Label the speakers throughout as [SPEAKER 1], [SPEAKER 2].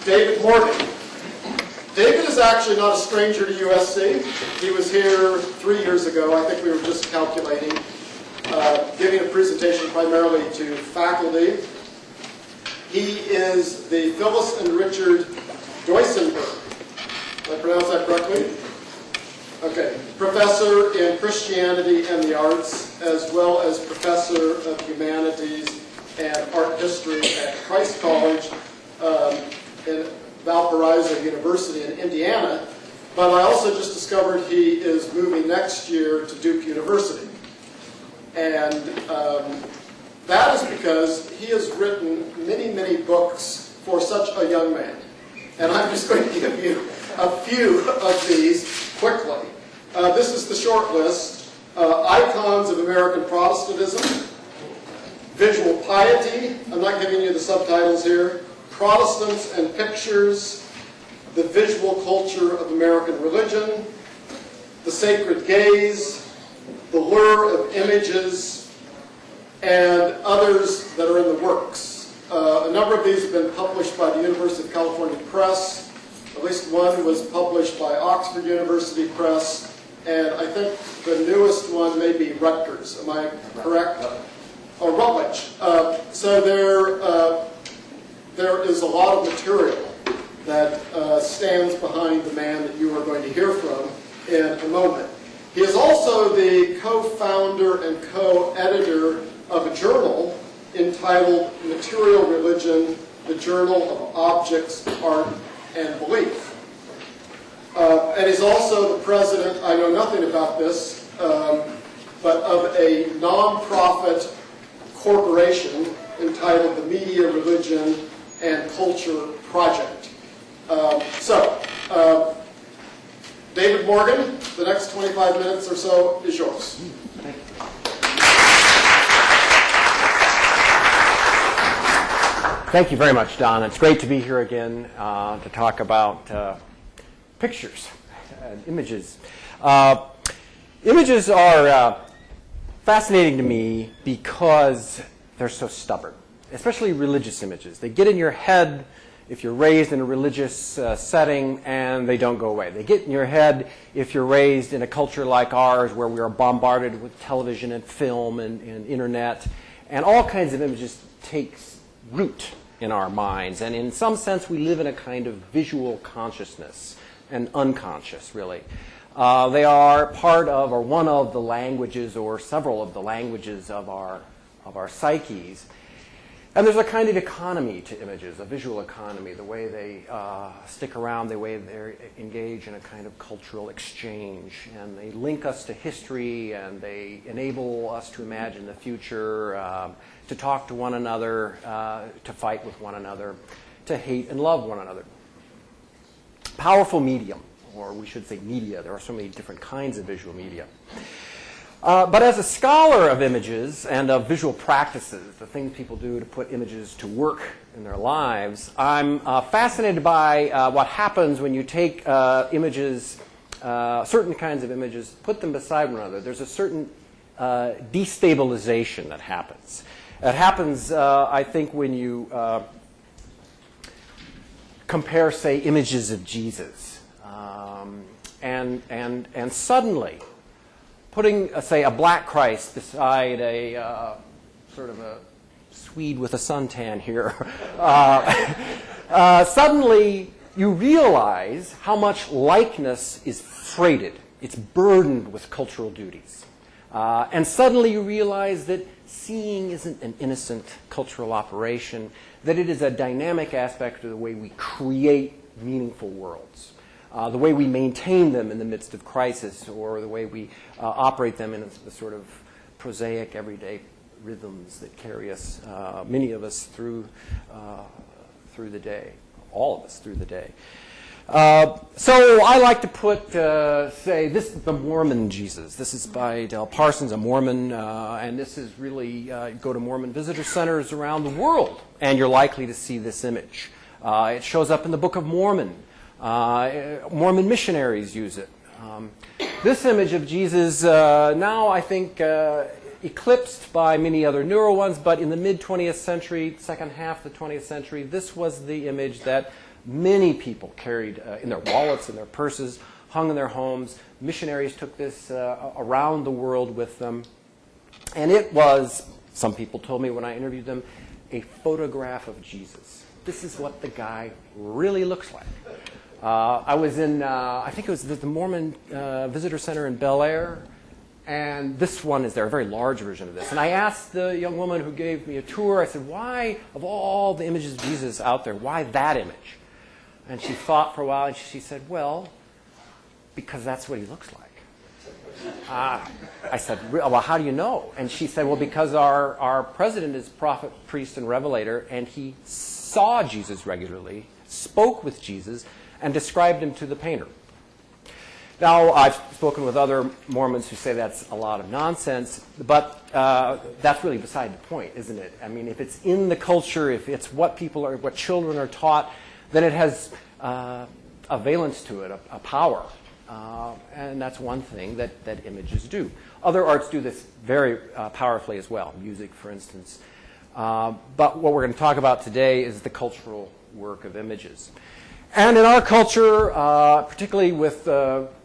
[SPEAKER 1] David Morgan. David is actually not a stranger to USC. He was here 3 years ago. I think we were just calculating, giving a presentation primarily to faculty. He is the Phyllis and Richard Duesenberg. Did I pronounce that correctly? Okay. Professor in Christianity and the Arts, as well as Professor of Humanities and Art History at Christ College in Valparaiso University in Indiana. But I also just discovered he is moving next year to Duke University. And that is because he has written many, many books for such a young man. And I'm just going to give you a few of these quickly. This is the short list. Icons of American Protestantism, Visual Piety, I'm not giving you the subtitles here, Protestants and Pictures, The Visual Culture of American Religion, The Sacred Gaze, The Lure of Images, and others that are in the works. A number of these have been published by the University of California Press. At least one was published by Oxford University Press, and I think the newest one may be Rutgers. Am I correct? Or Rutledge. So there is a lot of material that stands behind the man that you are going to hear from in a moment. He is also the co-founder and co-editor of a journal entitled Material Religion, the Journal of Objects, Art, and Belief. And he's also the president, I know nothing about this, but of a non-profit corporation entitled the Media, Religion, and Culture Project. David Morgan, the next 25 minutes or so is yours.
[SPEAKER 2] Thank you. Thank you very much, Don. It's great to be here again to talk about pictures and images. Images are fascinating to me because they're so stubborn, especially religious images. They get in your head if you're raised in a religious setting, and they don't go away. They get in your head if you're raised in a culture like ours where we are bombarded with television and film and internet, and all kinds of images take root in our minds. And in some sense, we live in a kind of visual consciousness, and unconscious, really. They are part of, or one of the languages, or several of the languages of our psyches. And there's a kind of economy to images, a visual economy, the way they stick around, the way they engage in a kind of cultural exchange. And they link us to history, and they enable us to imagine the future, to talk to one another, to fight with one another, to hate and love one another. Powerful medium, or we should say media. There are so many different kinds of visual media. But as a scholar of images and of visual practices, the things people do to put images to work in their lives, I'm fascinated by what happens when you take images, certain kinds of images, put them beside one another. There's a certain destabilization that happens. It happens, I think, when you compare, say, images of Jesus. And suddenly, putting, say, a black Christ beside a sort of a Swede with a suntan here, suddenly you realize how much likeness is freighted. It's burdened with cultural duties. And suddenly you realize that seeing isn't an innocent cultural operation, that it is a dynamic aspect of the way we create meaningful worlds. The way we maintain them in the midst of crisis, or the way we operate them in the sort of prosaic, everyday rhythms that carry us, many of us, through the day, all of us through the day. So I like to put, say, this is the Mormon Jesus. This is by Del Parsons, a Mormon, and this is really, go to Mormon visitor centers around the world, and you're likely to see this image. It shows up in the Book of Mormon. Mormon missionaries use it. This image of Jesus now, I think, eclipsed by many other newer ones, but in the mid-20th century, second half of the 20th century, this was the image that Many people carried in their wallets, in their purses, hung in their homes. Missionaries took this around the world with them. And it was, some people told me when I interviewed them, a photograph of Jesus. This is what the guy really looks like. I was in, I think it was the Mormon Visitor Center in Bel Air, and this one is there, a very large version of this. And I asked the young woman who gave me a tour, I said, why, of all the images of Jesus out there, why that image? And she thought for a while, and she said, well, because that's what he looks like. I said, well, how do you know? And she said, well, because our president is prophet, priest, and revelator, and he saw Jesus regularly, spoke with Jesus, and described him to the painter. Now, I've spoken with other Mormons who say that's a lot of nonsense, but that's really beside the point, isn't it? I mean, if it's in the culture, if it's what people are, what children are taught, then it has a valence to it, a power. And that's one thing that images do. Other arts do this very powerfully as well, music, for instance. But what we're going to talk about today is the cultural work of images. And in our culture, particularly with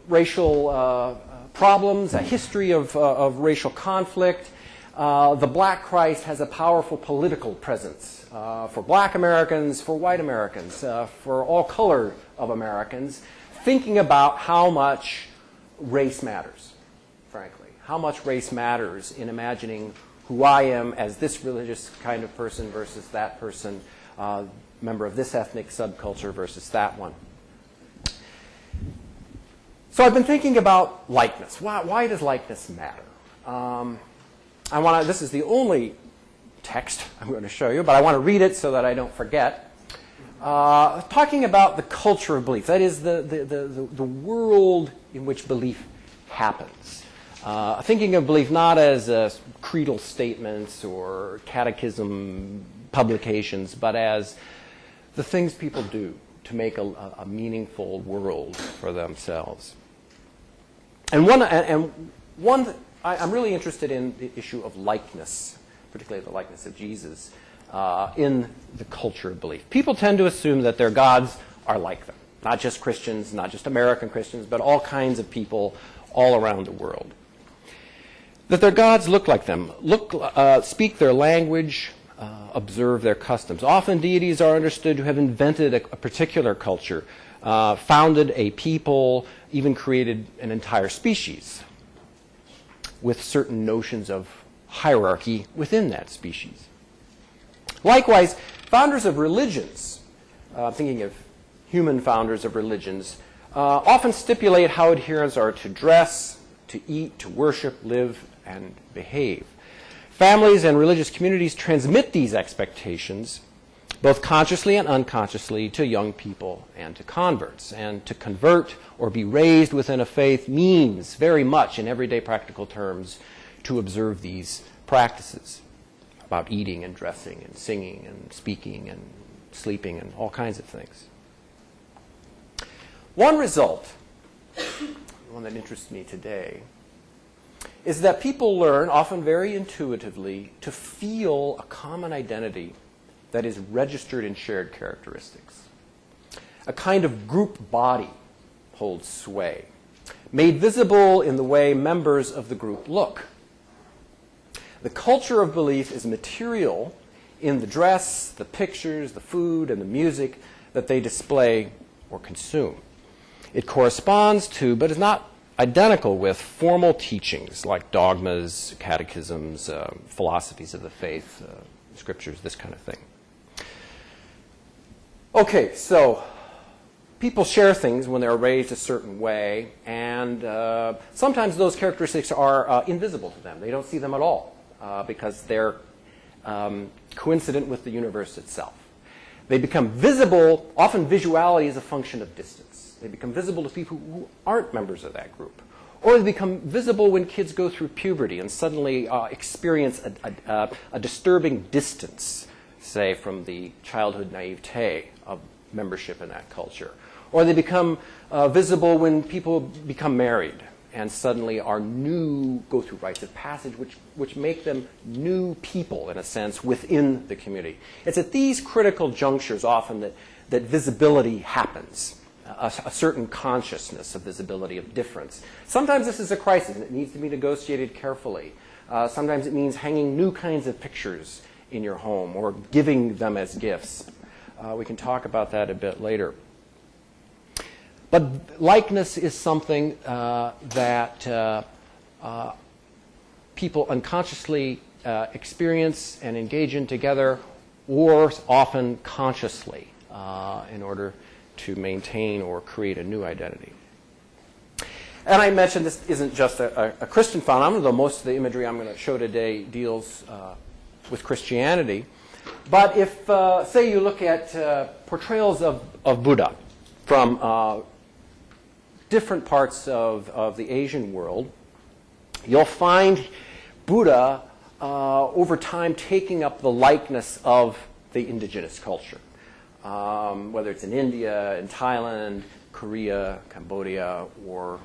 [SPEAKER 2] racial problems, a history of racial conflict, the Black Christ has a powerful political presence for Black Americans, for white Americans, for all color of Americans, thinking about how much race matters, frankly. How much race matters in imagining who I am as this religious kind of person versus that person, member of this ethnic subculture versus that one. So I've been thinking about likeness. Why does likeness matter? This is the only text I'm going to show you, but I want to read it so that I don't forget. Talking about the culture of belief, that is the world in which belief happens. Thinking of belief not as creedal statements or catechism publications, but as the things people do to make a meaningful world for themselves. And I'm really interested in the issue of likeness, particularly the likeness of Jesus, in the culture of belief. People tend to assume that their gods are like them. Not just Christians, not just American Christians, but all kinds of people all around the world. That their gods look like them, speak their language, observe their customs. Often deities are understood to have invented a particular culture, founded a people, even created an entire species with certain notions of hierarchy within that species. Likewise, founders of religions, thinking of human founders of religions, often stipulate how adherents are to dress, to eat, to worship, live, and behave. Families and religious communities transmit these expectations, both consciously and unconsciously, to young people and to converts. And to convert or be raised within a faith means very much, in everyday practical terms, to observe these practices about eating and dressing and singing and speaking and sleeping and all kinds of things. One result, one that interests me today, is that people learn, often very intuitively, to feel a common identity that is registered in shared characteristics. A kind of group body holds sway, made visible in the way members of the group look. The culture of belief is material in the dress, the pictures, the food, and the music that they display or consume. It corresponds to, but is not identical with, formal teachings like dogmas, catechisms, philosophies of the faith, scriptures, this kind of thing. Okay, so people share things when they're raised a certain way, and sometimes those characteristics are invisible to them. They don't see them at all because they're coincident with the universe itself. They become visible. Often visuality is a function of distance. They become visible to people who aren't members of that group. Or they become visible when kids go through puberty and suddenly experience a disturbing distance, say, from the childhood naivete of membership in that culture. Or they become visible when people become married and suddenly are new, go through rites of passage, which make them new people, in a sense, within the community. It's at these critical junctures often that visibility happens, a certain consciousness of visibility, of difference. Sometimes this is a crisis and it needs to be negotiated carefully. Sometimes it means hanging new kinds of pictures in your home or giving them as gifts. We can talk about that a bit later. But likeness is something that people unconsciously experience and engage in together, or often consciously, in order to maintain or create a new identity. And I mentioned this isn't just a Christian phenomenon, though most of the imagery I'm going to show today deals with Christianity. But if, say, you look at portrayals of Buddha from different parts of the Asian world, you'll find Buddha over time taking up the likeness of the indigenous culture, whether it's in India, in Thailand, Korea, Cambodia, or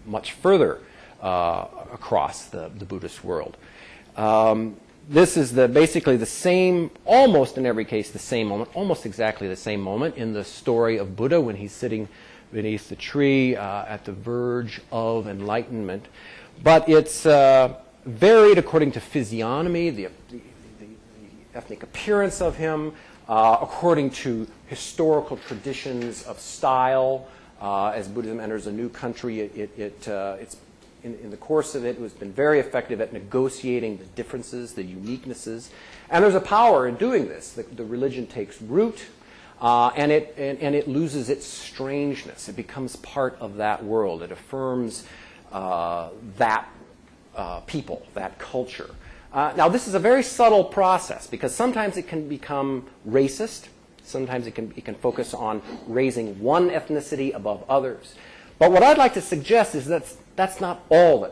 [SPEAKER 2] much further across the Buddhist world. This is basically the same, almost in every case the same moment, almost exactly the same moment in the story of Buddha when he's sitting beneath the tree at the verge of enlightenment. But it's varied according to physiognomy, the ethnic appearance of him, according to historical traditions of style. As Buddhism enters a new country, it's in the course of it has been very effective at negotiating the differences, the uniquenesses. And there's a power in doing this. The religion takes root, and it loses its strangeness. It becomes part of that world. It affirms that people, that culture. Now, this is a very subtle process because sometimes it can become racist. Sometimes it can focus on raising one ethnicity above others. But what I'd like to suggest is that that's not all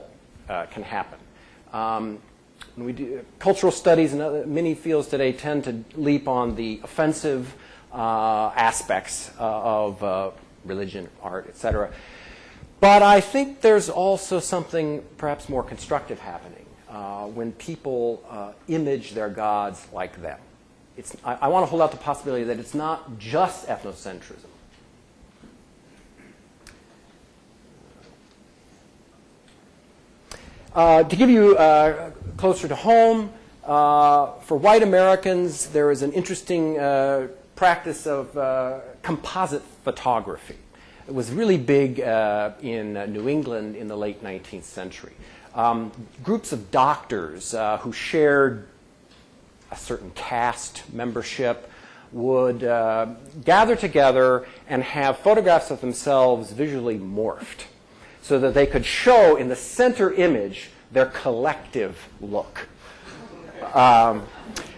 [SPEAKER 2] that can happen. When we do cultural studies and many fields today tend to leap on the offensive aspects of religion, art, etc. But I think there's also something perhaps more constructive happening when people image their gods like them. I want to hold out the possibility that it's not just ethnocentrism. To give you closer to home, for white Americans, there is an interesting practice of composite photography. It was really big in New England in the late 19th century. Groups of doctors who shared a certain caste membership would gather together and have photographs of themselves visually morphed so that they could show in the center image their collective look. Now,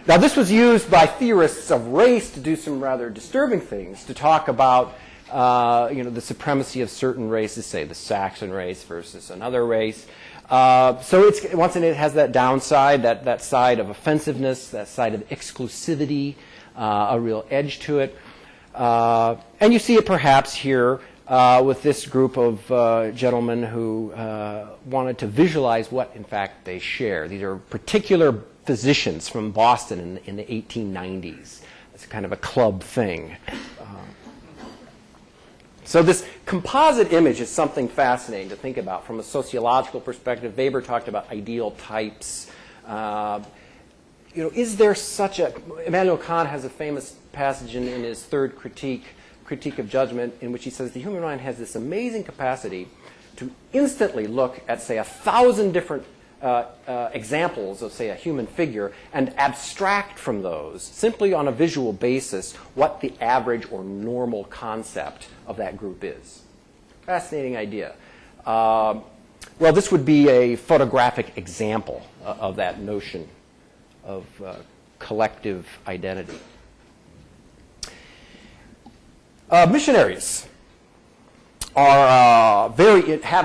[SPEAKER 2] this was used by theorists of race to do some rather disturbing things, to talk about the supremacy of certain races, say the Saxon race versus another race. So once again, it has that downside, that side of offensiveness, that side of exclusivity, a real edge to it. And you see it perhaps here with this group of gentlemen who wanted to visualize what, in fact, they share. These are particular physicians from Boston in the 1890s. It's kind of a club thing. So this composite image is something fascinating to think about from a sociological perspective. Weber talked about ideal types. Is there such a... Immanuel Kant has a famous passage in his third critique of judgment, in which he says the human mind has this amazing capacity to instantly look at, say, 1,000 different examples of, say, a human figure and abstract from those, simply on a visual basis, what the average or normal concept of that group is. Fascinating idea. Well, this would be a photographic example of that notion of collective identity. Missionaries have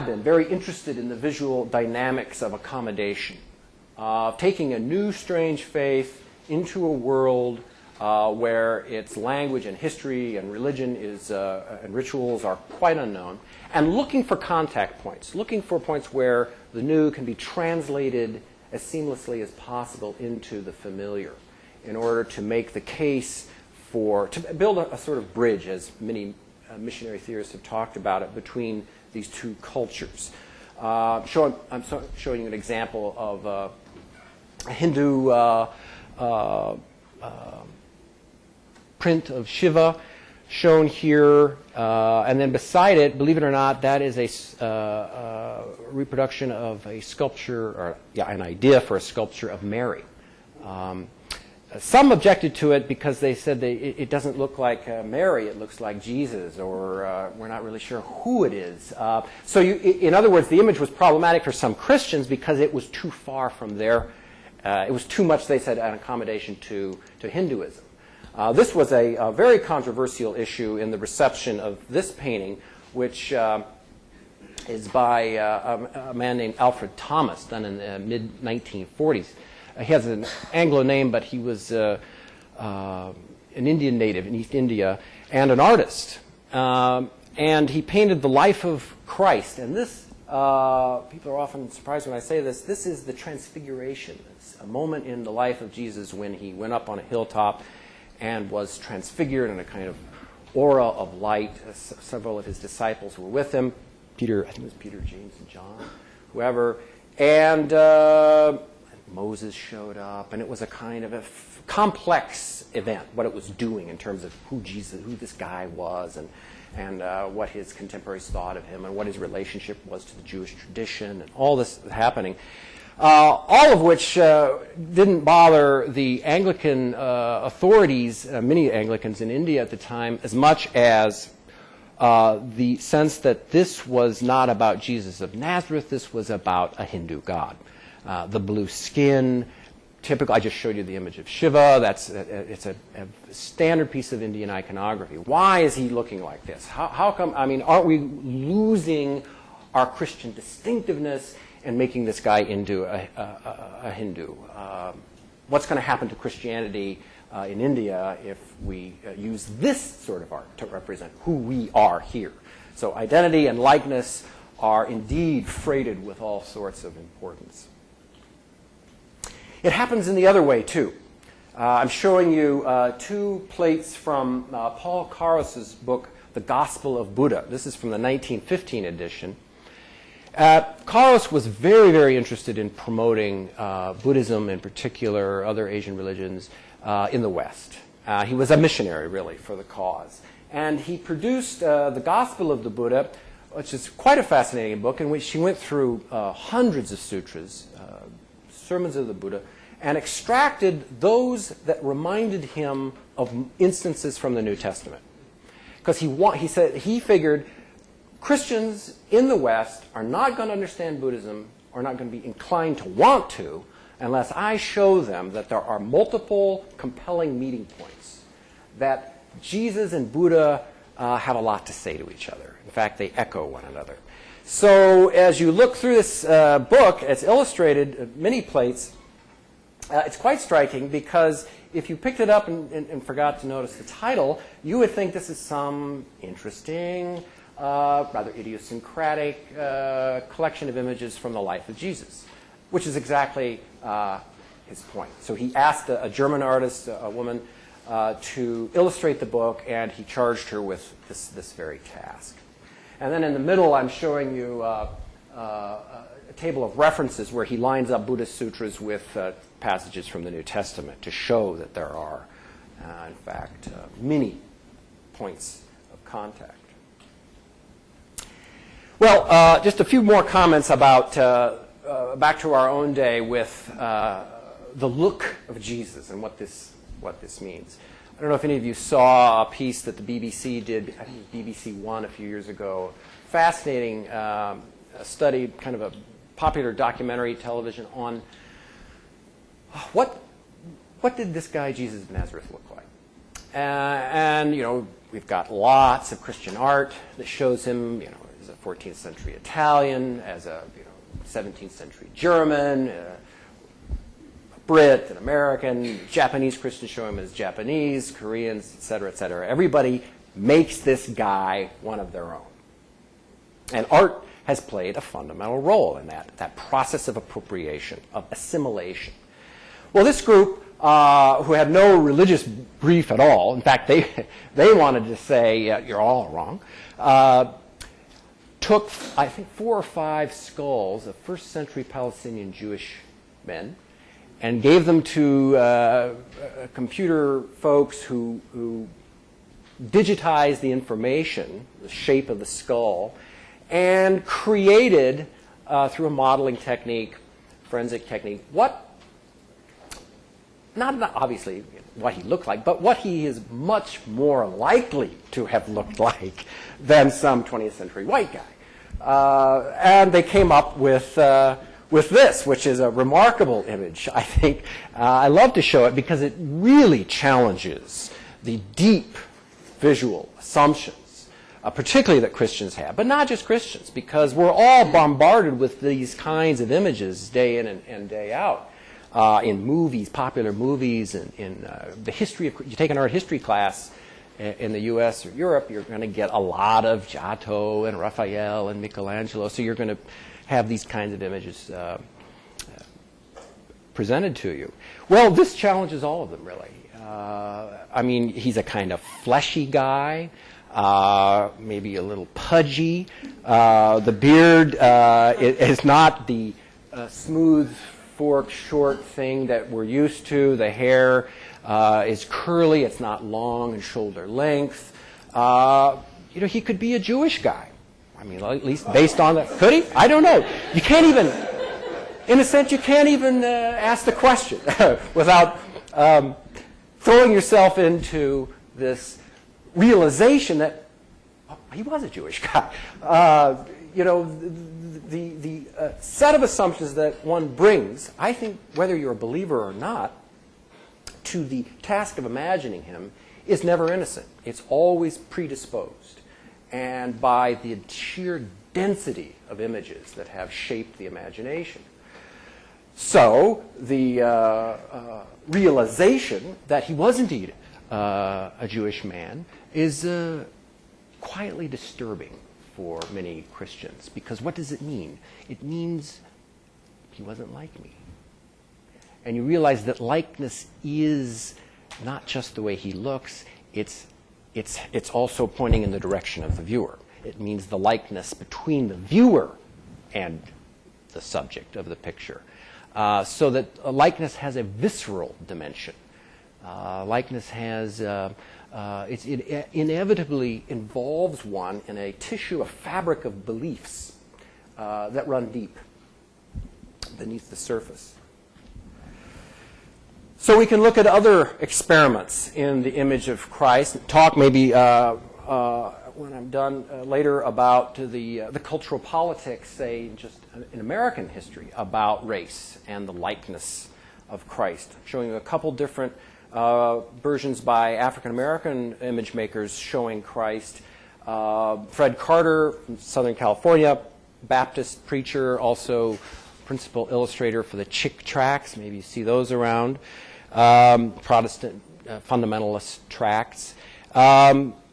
[SPEAKER 2] been very interested in the visual dynamics of accommodation, taking a new strange faith into a world where its language and history and religion and rituals are quite unknown, and looking for contact points, looking for points where the new can be translated as seamlessly as possible into the familiar in order to make the case to build a sort of bridge, as many missionary theorists have talked about it, between these two cultures. I'm showing you an example of a Hindu print of Shiva shown here, and then beside it, believe it or not, that is a reproduction of a sculpture, or an idea for a sculpture of Mary. Some objected to it because they said it doesn't look like Mary, it looks like Jesus, or we're not really sure who it is. So in other words, the image was problematic for some Christians because it was too far from their, it was too much, they said, an accommodation to Hinduism. This was a very controversial issue in the reception of this painting, which is by a man named Alfred Thomas, done in the mid-1940s. He has an Anglo name, but he was an Indian native in East India and an artist. And he painted the life of Christ. And this, people are often surprised when I say this, this is the Transfiguration. It's a moment in the life of Jesus when he went up on a hilltop and was transfigured in a kind of aura of light. Several of his disciples were with him. Peter, I think it was Peter, James, and John, whoever. And Moses showed up, and it was a kind of a complex event, what it was doing in terms of who this guy was, and what his contemporaries thought of him, and what his relationship was to the Jewish tradition, and all this happening. All of which didn't bother the Anglican authorities, many Anglicans in India at the time, as much as the sense that this was not about Jesus of Nazareth, this was about a Hindu god. The blue skin, typical. I just showed you the image of Shiva. It's a standard piece of Indian iconography. Why is he looking like this? How come? I mean, aren't we losing our Christian distinctiveness and making this guy into a Hindu? What's going to happen to Christianity in India if we use this sort of art to represent who we are here? So identity and likeness are indeed freighted with all sorts of importance. It happens in the other way, too. I'm showing you two plates from Paul Karos's book, The Gospel of Buddha. This is from the 1915 edition. Karos was very, very interested in promoting Buddhism, in particular, other Asian religions, in the West. He was a missionary, really, for the cause. And he produced The Gospel of the Buddha, which is quite a fascinating book, in which he went through hundreds of sutras, sermons of the Buddha, and extracted those that reminded him of instances from the New Testament. Because he figured Christians in the West are not going to understand Buddhism, or not going to be inclined to want to, unless I show them that there are multiple compelling meeting points, that Jesus and Buddha have a lot to say to each other. In fact, they echo one another. So as you look through this book, it's illustrated, many plates. It's quite striking because if you picked it up and forgot to notice the title, you would think this is some interesting, rather idiosyncratic collection of images from the life of Jesus, which is exactly his point. So he asked a German artist, a woman, to illustrate the book, and he charged her with this very task. And then in the middle, I'm showing you a table of references where he lines up Buddhist sutras with passages from the New Testament to show that there are, in fact, many points of contact. Well, just a few more comments about, back to our own day with the look of Jesus and what this means. I don't know if any of you saw a piece that the BBC did, I think it was BBC One a few years ago. Fascinating study, kind of a popular documentary television on what did this guy Jesus of Nazareth look like? And, you know, we've got lots of Christian art that shows him, you know, as a 14th century Italian, as a 17th century German, Brit, an American, Japanese Christians show him as Japanese, Koreans, et cetera, et cetera. Everybody makes this guy one of their own. And art has played a fundamental role in that process of appropriation, of assimilation. Well, this group who had no religious brief at all. In fact, they wanted to say, you're all wrong, took, I think, 4 or 5 skulls of first-century Palestinian Jewish men and gave them to computer folks who digitized the information, the shape of the skull, and created, through a modeling technique, forensic technique, not obviously what he looked like, but what he is much more likely to have looked like than some 20th century white guy. And they came up with this, which is a remarkable image, I think. I love to show it because it really challenges the deep visual assumptions, particularly that Christians have, but not just Christians, because we're all bombarded with these kinds of images day in and day out. In movies, popular movies, and in the history of, you take an art history class in the U.S. or Europe, you're going to get a lot of Giotto and Raphael and Michelangelo, so you're going to have these kinds of images presented to you. Well, this challenges all of them, really. I mean, he's a kind of fleshy guy, maybe a little pudgy. The beard is not the smooth, forked, short thing that we're used to. The hair is curly. It's not long and shoulder length. He could be a Jewish guy. I mean, at least based on that. Could he? I don't know. You can't even, in a sense, you can't even ask the question without throwing yourself into this realization that he was a Jewish guy. The set of assumptions that one brings, I think, whether you're a believer or not, to the task of imagining him is never innocent. It's always predisposed, and by the sheer density of images that have shaped the imagination. So the realization that he was indeed a Jewish man is quietly disturbing for many Christians, because what does it mean? It means he wasn't like me. And you realize that likeness is not just the way he looks, it's also pointing in the direction of the viewer. It means the likeness between the viewer and the subject of the picture. So that likeness has a visceral dimension. Likeness has, it inevitably involves one in a tissue, a fabric of beliefs that run deep beneath the surface. So we can look at other experiments in the image of Christ, talk maybe when I'm done later about the cultural politics, say, just in American history, about race and the likeness of Christ. Showing you a couple different versions by African-American image makers showing Christ. Fred Carter from Southern California, Baptist preacher, also principal illustrator for the Chick tracts. Maybe you see those around. Protestant fundamentalist tracts.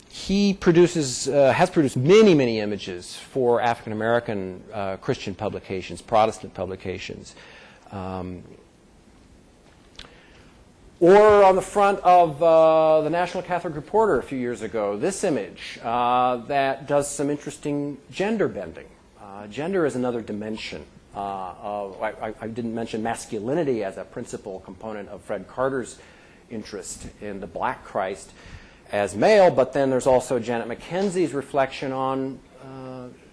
[SPEAKER 2] He has produced many images for African-American Christian publications, Protestant publications. Or on the front of the National Catholic Reporter a few years ago, this image that does some interesting gender bending. Gender is another dimension. I didn't mention masculinity as a principal component of Fred Carter's interest in the Black Christ as male, but then there's also Janet McKenzie's reflection on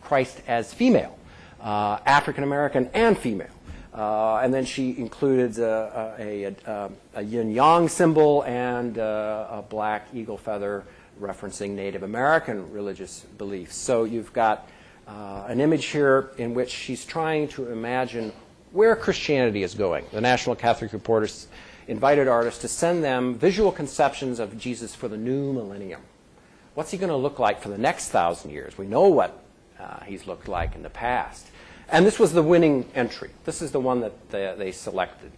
[SPEAKER 2] Christ as female, African-American and female. And then she included a yin-yang symbol and a black eagle feather referencing Native American religious beliefs. So you've got an image here in which she's trying to imagine where Christianity is going. The National Catholic Reporters invited artists to send them visual conceptions of Jesus for the new millennium. What's he going to look like for the next 1,000 years? We know what he's looked like in the past. And this was the winning entry. This is the one that they selected.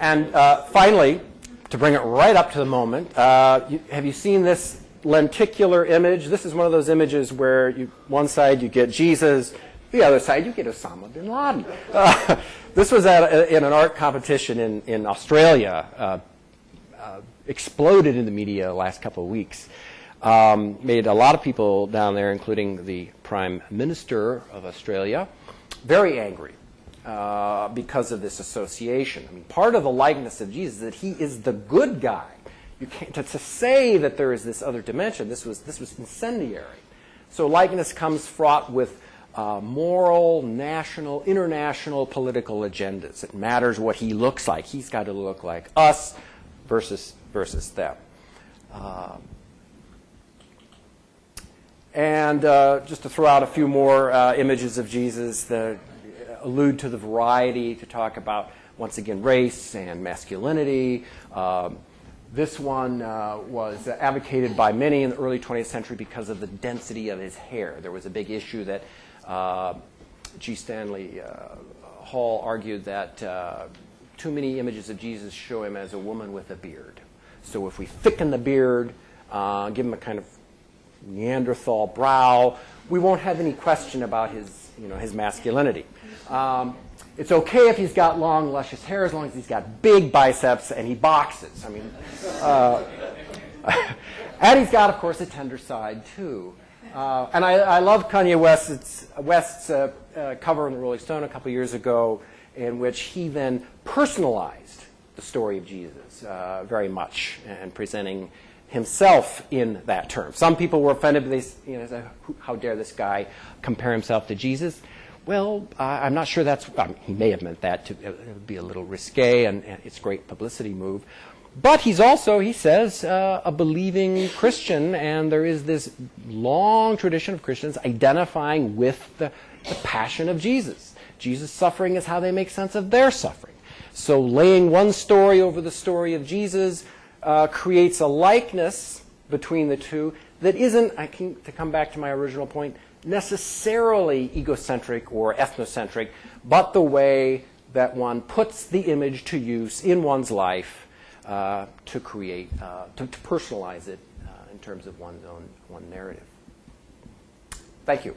[SPEAKER 2] And finally, to bring it right up to the moment, have you seen this lenticular image? This is one of those images where one side you get Jesus, The other side, you get Osama bin Laden. This was in an art competition in Australia. Exploded in the media the last couple of weeks. Made a lot of people down there, including the Prime Minister of Australia, very angry because of this association. I mean, part of the likeness of Jesus is that he is the good guy. You can't, to say that there is this other dimension, this was incendiary. So likeness comes fraught with moral, national, international, political agendas. It matters what he looks like. He's got to look like us versus them. And just to throw out a few more images of Jesus that allude to the variety, to talk about, once again, race and masculinity. This one was advocated by many in the early 20th century because of the density of his hair. There was a big issue that G. Stanley Hall argued that too many images of Jesus show him as a woman with a beard. So if we thicken the beard, give him a kind of Neanderthal brow, we won't have any question about his masculinity. It's okay if he's got long, luscious hair as long as he's got big biceps and he boxes. I mean, and he's got, of course, a tender side too. And I love Kanye West's cover in the Rolling Stone a couple years ago, in which he then personalized the story of Jesus very much, and presenting himself in that term. Some people were offended, but they said, how dare this guy compare himself to Jesus? Well, I'm not sure that's, he may have meant that, it would be a little risque, and it's a great publicity move. But he's also, he says, a believing Christian, and there is this long tradition of Christians identifying with the passion of Jesus. Jesus' suffering is how they make sense of their suffering. So laying one story over the story of Jesus creates a likeness between the two that isn't, to come back to my original point, necessarily egocentric or ethnocentric, but the way that one puts the image to use in one's life to create, to personalize it in terms of one's own narrative. Thank you.